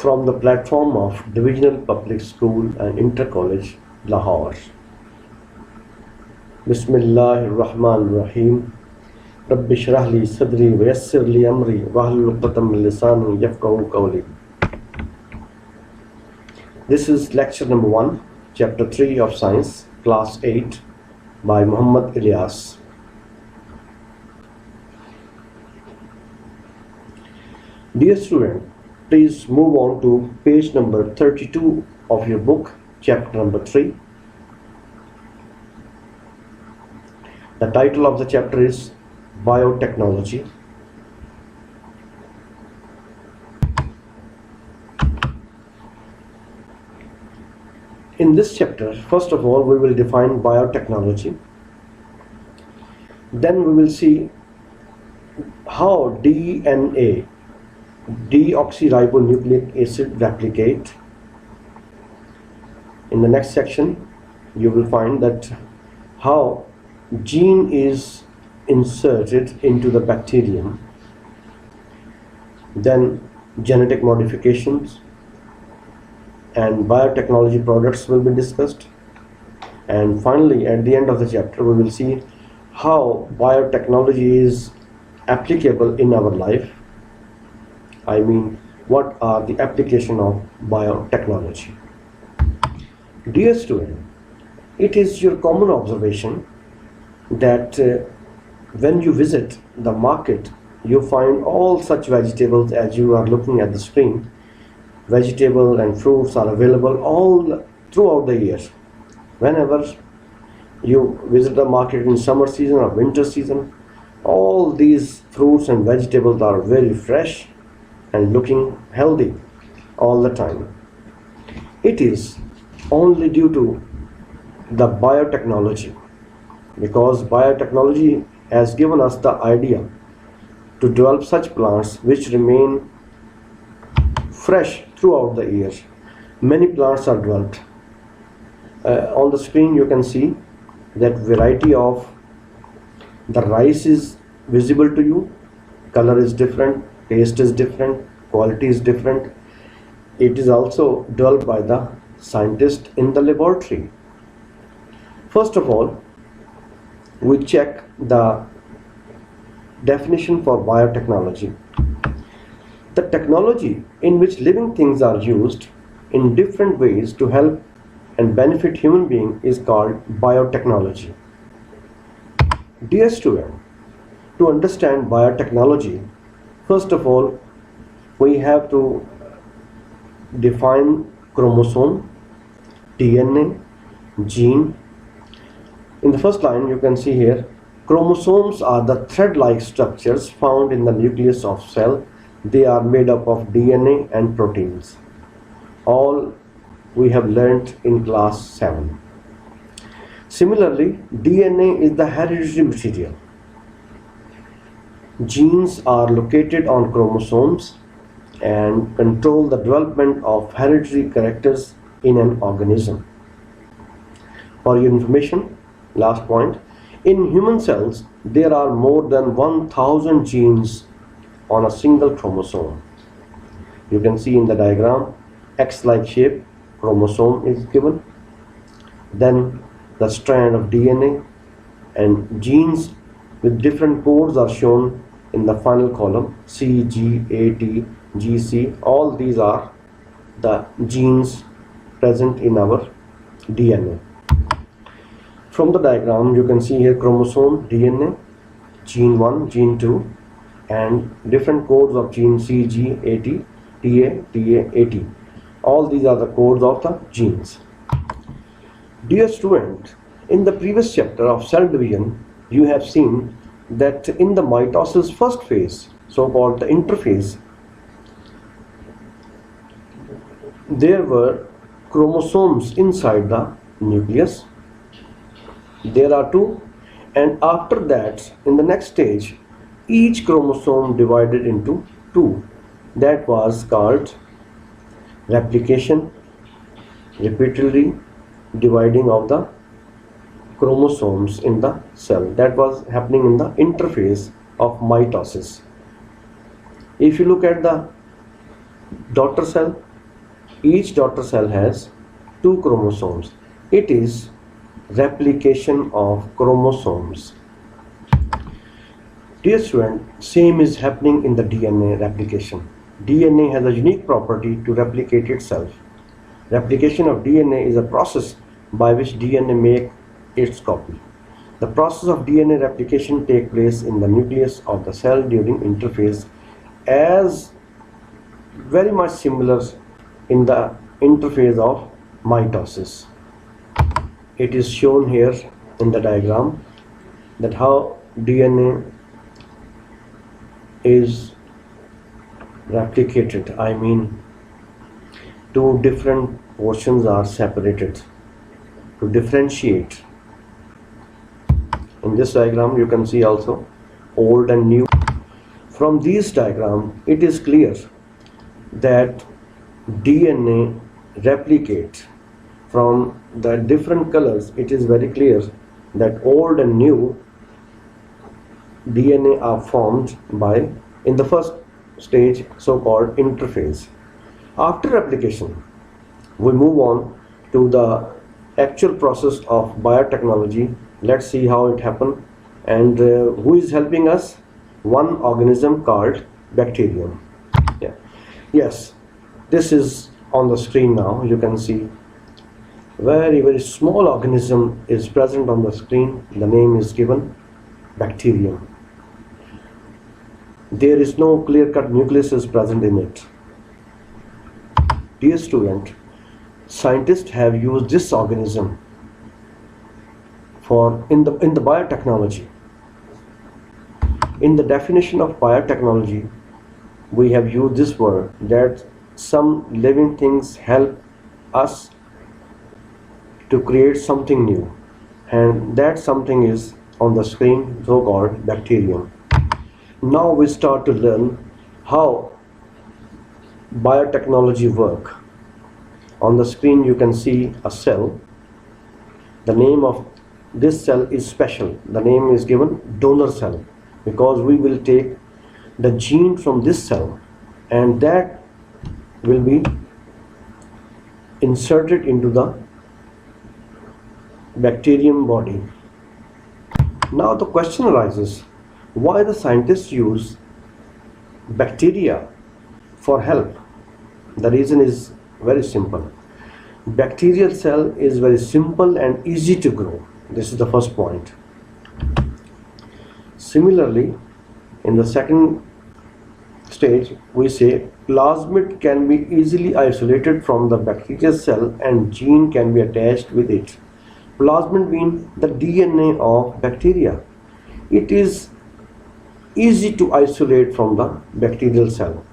from the platform of Divisional Public School and Inter College, Lahore. Bismillahir Rahmanir Rahim. Rabbi shrah li sadri wa yassir li amri wahlul 'uqdatam min lisani yafqahu qawli. This is lecture number 1, chapter 3 of science, class 8 by Muhammad Ilyas. Dear student, please move on to page number 32 of your book, chapter number 3. The title of the chapter is Biotechnology. In this chapter, first of all, we will define biotechnology. Then we will see how DNA, deoxyribonucleic acid, replicate. In the next section, you will find that how gene is inserted into the bacterium. Then genetic modifications and biotechnology products will be discussed. And finally, at the end of the chapter, we will see how biotechnology is applicable in our life. I mean, what are the application of biotechnology? Dear student, it is your common observation that when you visit the market, you find all such vegetables as you are looking at the screen. Vegetables and fruits are available all throughout the year. Whenever you visit the market in summer season or winter season, all these fruits and vegetables are very fresh and looking healthy all the time. It is only due to the biotechnology, because biotechnology has given us the idea to develop such plants which remain fresh throughout the year. Many plants are developed. On the screen you can see that variety of the rice is visible to you. Color is different, taste is different, quality is different. It is also developed by the scientist in the laboratory. First of all, we check the definition for biotechnology. The technology in which living things are used in different ways to help and benefit human beings is called biotechnology. Dear student, to understand biotechnology, first of all, we have to define chromosome, DNA, gene. In the first line, you can see here, chromosomes are the thread-like structures found in the nucleus of cell. They are made up of DNA and proteins. All we have learnt in class 7. Similarly, DNA is the hereditary material. Genes are located on chromosomes and control the development of hereditary characters in an organism. For your information, last point, in human cells, there are more than 1,000 genes on a single chromosome. You can see in the diagram, X-like shape chromosome is given. Then the strand of DNA and genes with different codes are shown in the final column, C, G, A, T, G, C. All these are the genes present in our DNA. From the diagram, you can see here chromosome, DNA, gene 1, gene 2, and different codes of gene C, G, A, T, T, A, T, A, A, T. All these are the codes of the genes. Dear student, in the previous chapter of cell division, you have seen that in the mitosis first phase, so-called the interphase, there were chromosomes inside the nucleus. There are 2, and after that, in the next stage, each chromosome divided into 2. That was called replication, repeatedly dividing of the chromosomes in the cell. That was happening in the interphase of mitosis. If you look at the daughter cell, Each daughter cell has 2 chromosomes. It is replication of chromosomes. Dear student, same is happening in the DNA replication. DNA has a unique property to replicate itself. Replication of DNA is a process by which DNA makes its copy. The process of DNA replication takes place in the nucleus of the cell during interphase, as very much similar in the interphase of mitosis. It is shown here in the diagram that how DNA is replicated. I mean, 2 different portions are separated to differentiate. In this diagram you can see also old and new. From these diagrams it is clear that DNA replicate. From the different colors it is very clear that old and new DNA are formed by, in the first stage, so-called interphase. After replication, we move on to the actual process of biotechnology. Let's see how it happened, and who is helping us? One organism called bacterium. Yeah. Yes, this is on the screen now. You can see very small organism is present on the screen. The name is given bacterium. There is no clear-cut nucleus is present in it. Dear student, scientists have used this organism for in the biotechnology. In the definition of biotechnology, we have used this word that some living things help us to create something new, and that something is on the screen, so-called bacterium. Now we start to learn how biotechnology work. On the screen you can see a cell. The name of this cell is special. The name is given donor cell, because we will take the gene from this cell and that will be inserted into the bacterium body. Now the question arises, why the scientists use bacteria for help? The reason is very simple. Bacterial cell is very simple and easy to grow. This is the first point. Similarly, in the second stage, we say plasmid can be easily isolated from the bacterial cell and gene can be attached with it. Plasmid means the DNA of bacteria. It is easy to isolate from the bacterial cell,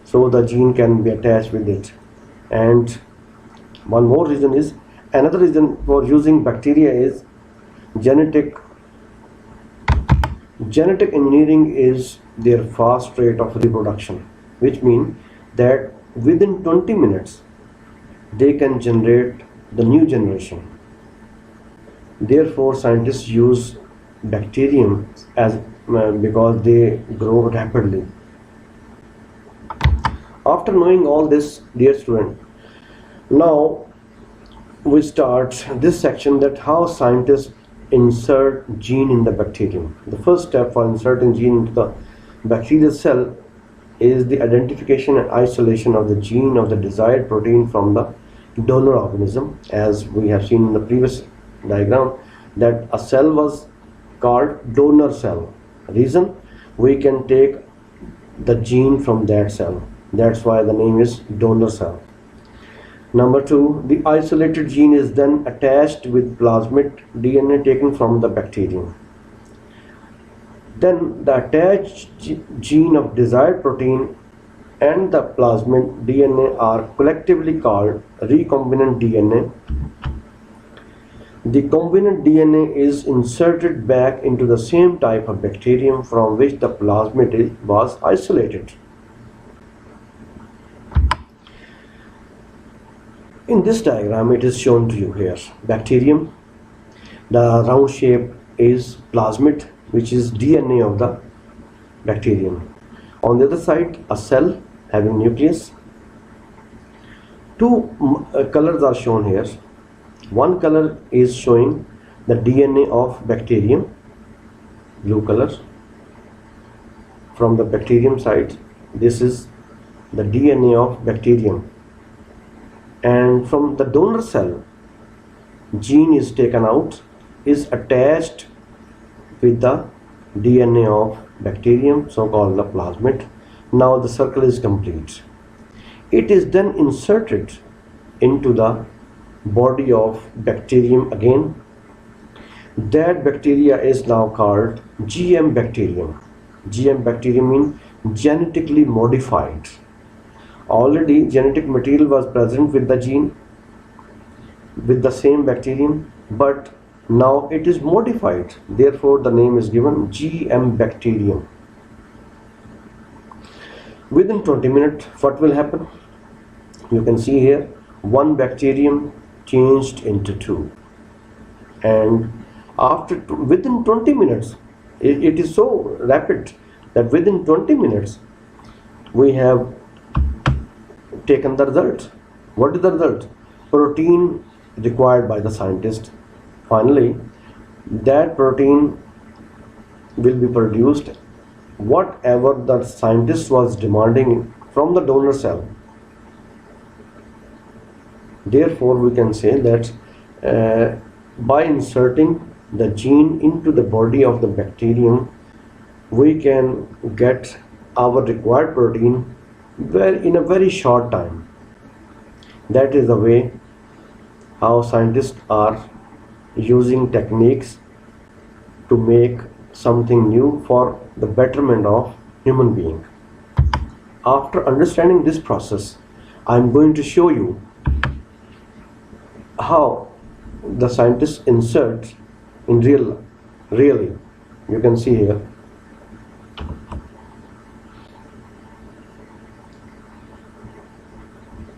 so the gene can be attached with it. And one more reason is, another reason for using bacteria is genetic engineering is their fast rate of reproduction, which means that within 20 minutes they can generate the new generation. Therefore scientists use bacterium as because they grow rapidly. After knowing all this, dear student, now we start this section, that how scientists insert gene in the bacterium. The first step for inserting gene into the bacterial cell is the identification and isolation of the gene of the desired protein from the donor organism. As we have seen in the previous diagram, that a cell was called donor cell. Reason, we can take the gene from that cell. That's why the name is donor cell. Number 2, the isolated gene is then attached with plasmid DNA taken from the bacterium. Then the attached gene of desired protein and the plasmid DNA are collectively called recombinant DNA. The recombinant DNA is inserted back into the same type of bacterium from which the plasmid was isolated. In this diagram it is shown to you here. Bacterium, the round shape is plasmid, which is DNA of the bacterium. On the other side, a cell having nucleus. Two colors are shown here. One color is showing the DNA of bacterium, blue color. From the bacterium side, this is the DNA of bacterium. And from the donor cell, gene is taken out, is attached with the DNA of bacterium, so called the plasmid. Now the circle is complete. It is then inserted into the body of bacterium again. That bacteria is now called GM bacterium. GM bacterium means genetically modified. Already genetic material was present with the gene, with the same bacterium, but now it is modified. Therefore the name is given GM bacterium. Within 20 minutes, what will happen? You can see here, one bacterium changed into two. And within 20 minutes, it is so rapid that within 20 minutes, we have taken the result. What is the result? Protein required by the scientist. Finally, that protein will be produced, whatever the scientist was demanding from the donor cell. Therefore, we can say that by inserting the gene into the body of the bacterium, we can get our required protein in a very short time. That is the way how scientists are using techniques to make something new for the betterment of human being. After understanding this process, I am going to show you how the scientists insert in really. You can see here.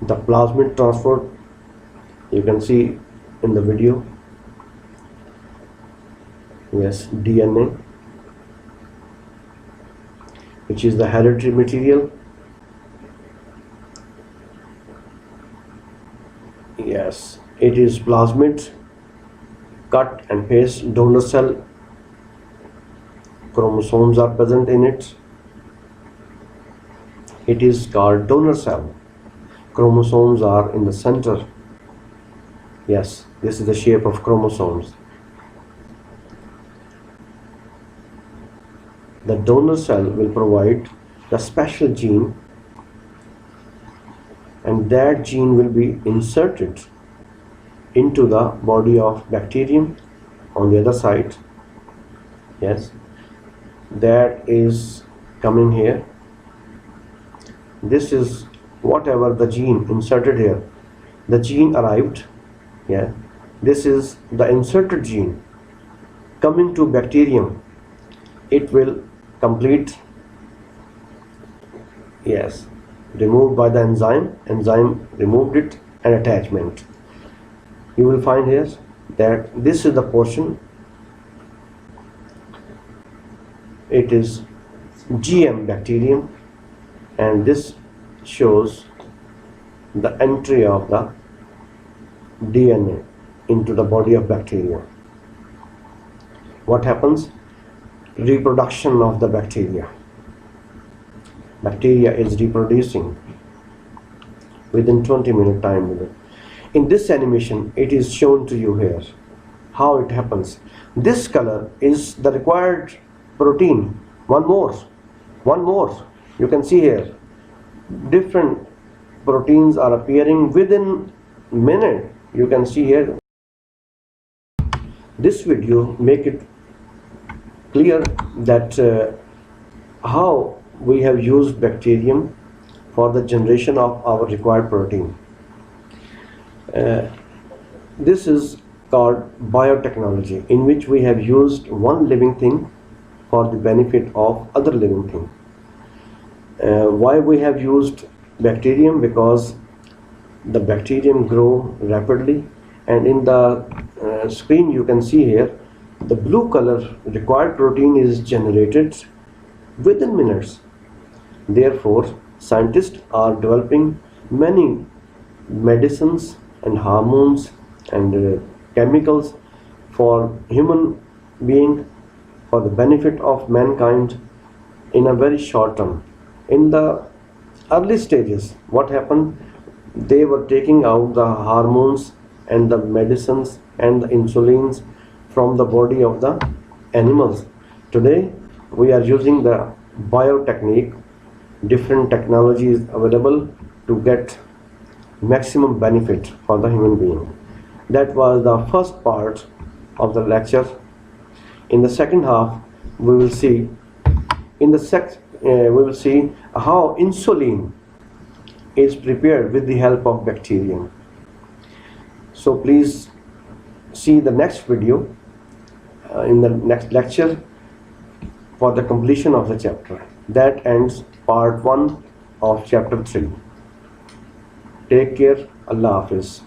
The plasmid transfer, you can see in the video. Yes, DNA, which is the hereditary material. Yes, it is plasmid, cut and paste, donor cell, chromosomes are present in it. It is called donor cell. Chromosomes are in the center. Yes, this is the shape of chromosomes. The donor cell will provide the special gene, and that gene will be inserted into the body of bacterium on the other side. Yes, that is coming here. This is whatever the gene inserted here. The gene arrived. Yeah, this is the inserted gene coming to bacterium. It will complete, yes, removed by the enzyme. Enzyme removed it, and attachment. You will find here that this is the portion. It is GM bacterium, and this shows the entry of the DNA into the body of bacteria. What happens? Reproduction of the bacteria. Bacteria is reproducing within 20-minute time. In this animation, it is shown to you here how it happens. This color is the required protein. One more. You can see here, different proteins are appearing within minute. You can see here. This video make it clear that how we have used bacterium for the generation of our required protein. This is called biotechnology, in which we have used one living thing for the benefit of other living thing. Why we have used bacterium? Because the bacterium grow rapidly, and in the screen you can see here, the blue color required protein is generated within minutes. Therefore, scientists are developing many medicines and hormones and chemicals for human being, for the benefit of mankind in a very short term. In the early stages, what happened? They were taking out the hormones and the medicines and the insulins from the body of the animals. Today, we are using the biotechnique, different technologies available to get maximum benefit for the human being. That was the first part of the lecture. In the second half, we will see we will see how insulin is prepared with the help of bacterium. So please see the next video in the next lecture for the completion of the chapter. That ends part 1 of chapter 3. Take care. Allah Hafiz.